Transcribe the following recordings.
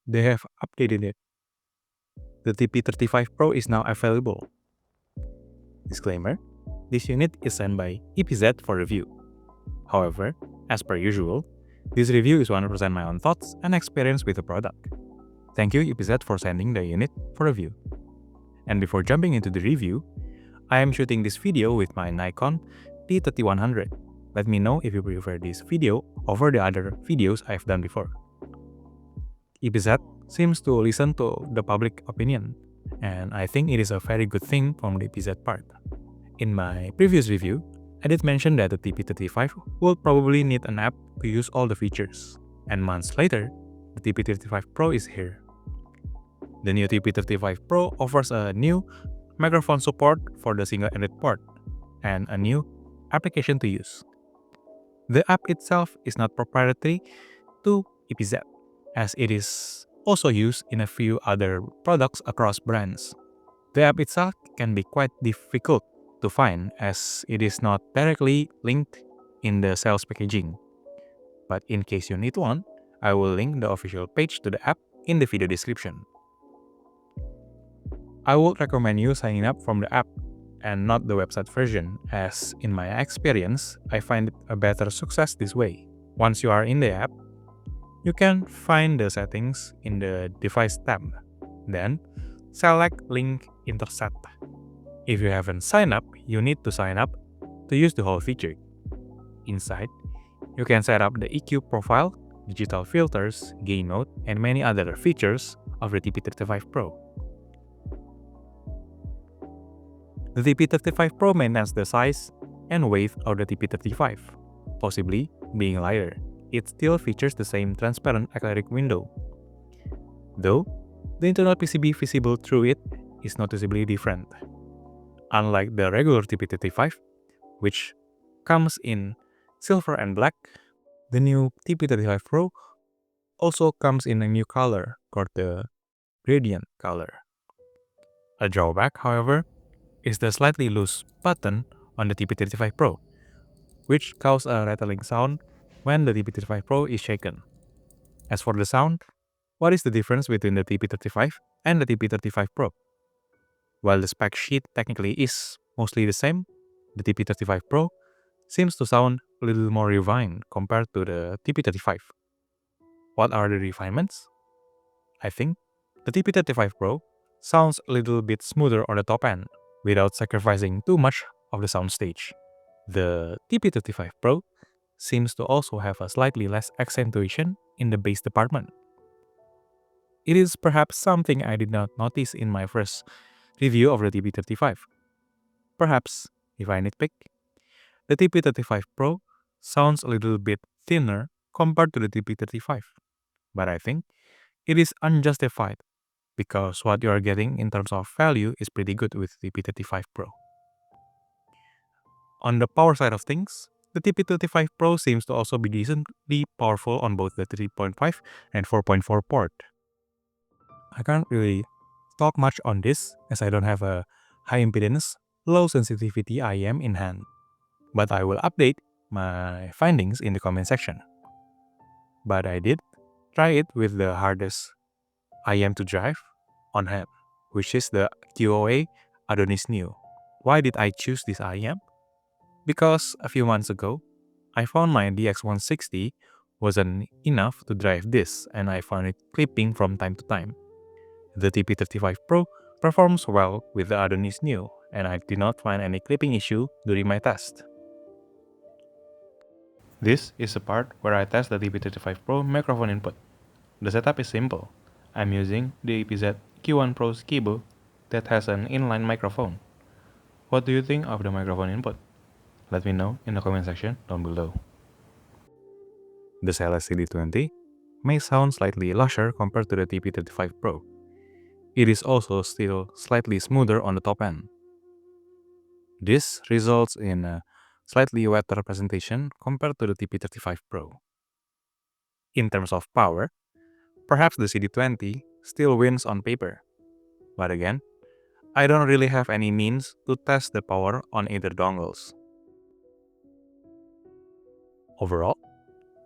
they have updated it. The TP35Pro is now available. Disclaimer: this unit is sent by EPZ for review. However, as per usual, this review is 100% my own thoughts and experience with the product. Thank you EPZ for sending the unit for review. And before jumping into the review, I am shooting this video with my Nikon D3100. Let me know if you prefer this video over the other videos I've done before. EPZ seems to listen to the public opinion, and I think it is a very good thing from the EPZ part. In my previous review, I did mention that the TP35 will probably need an app to use all the features, and months later, the TP35 Pro is here. The new TP35 Pro offers a new microphone support for the single-ended port, and a new application to use. The app itself is not proprietary to EPZ, as it is also used in a few other products across brands. The app itself can be quite difficult to find as it is not directly linked in the sales packaging. But in case you need one, I will link the official page to the app in the video description. I would recommend you signing up from the app and not the website version, as in my experience, I find it a better success this way. Once you are in the app, you can find the settings in the device tab. Then, select link interset. If you haven't signed up, you need to sign up to use the whole feature. Inside, you can set up the EQ profile, digital filters, gain mode, and many other features of the TP35 Pro. The TP35 Pro maintains the size and weight of the TP35, possibly being lighter. It still features the same transparent acrylic window, though the internal PCB visible through it is noticeably different. Unlike the regular TP35, which comes in silver and black, the new TP35 Pro also comes in a new color called the gradient color. A drawback, however, is the slightly loose button on the TP35 Pro, which causes a rattling sound when the TP35 Pro is shaken. As for the sound, what is the difference between the TP35 and the TP35 Pro? While the spec sheet technically is mostly the same, the TP35 Pro seems to sound a little more refined compared to the TP35. What are the refinements? I think the TP35 Pro sounds a little bit smoother on the top end, without sacrificing too much of the soundstage. The TP35 Pro seems to also have a slightly less accentuation in the bass department. It is perhaps something I did not notice in my first review of the TP35. Perhaps, if I nitpick, the TP35 Pro sounds a little bit thinner compared to the TP35, but I think it is unjustified because what you are getting in terms of value is pretty good with the TP35 Pro. On the power side of things, the TP35 Pro seems to also be decently powerful on both the 3.5 and 4.4 port. I can't really talk much on this as I don't have a high impedance, low sensitivity IM in hand, but I will update my findings in the comment section. But I did try it with the hardest IM to drive on hand, which is the QOA Adonis Neo. Why did I choose this IM? Because a few months ago, I found my DX160 wasn't enough to drive this and I found it clipping from time to time. The TP35 Pro performs well with the Adonis Neo and I did not find any clipping issue during my test. This is the part where I test the TP35 Pro microphone input. The setup is simple. I'm using the EPZ Q1 Pro's cable that has an inline microphone. What do you think of the microphone input? Let me know in the comment section down below. The Celest CD20 may sound slightly lusher compared to the TP35 Pro. It is also still slightly smoother on the top end. This results in a slightly wetter presentation compared to the TP35 Pro. In terms of power, perhaps the CD20 still wins on paper. But again, I don't really have any means to test the power on either dongles. Overall,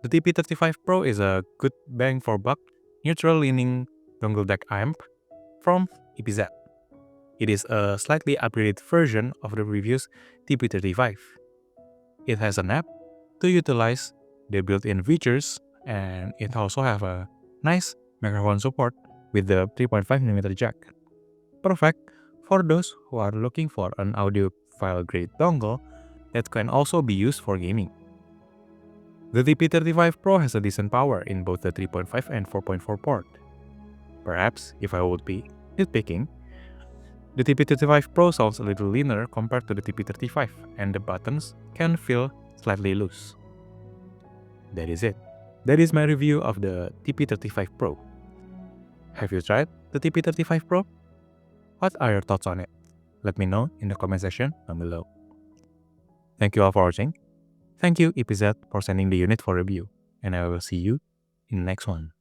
the TP35 Pro is a good bang for buck neutral leaning dongle deck amp from EPZ. It is a slightly upgraded version of the previous TP35. It has an app to utilize the built-in features, and it also have a nice microphone support with the 3.5mm jack. Perfect for those who are looking for an audiophile-grade dongle that can also be used for gaming. The TP35 Pro has a decent power in both the 3.5 and 4.4 port. Perhaps, if I would be nitpicking, the TP35 Pro sounds a little leaner compared to the TP35, and the buttons can feel slightly loose. That is it. That is my review of the TP35 Pro. Have you tried the TP35 Pro? What are your thoughts on it? Let me know in the comment section down below. Thank you all for watching. Thank you EPZ for sending the unit for review, and I will see you in the next one.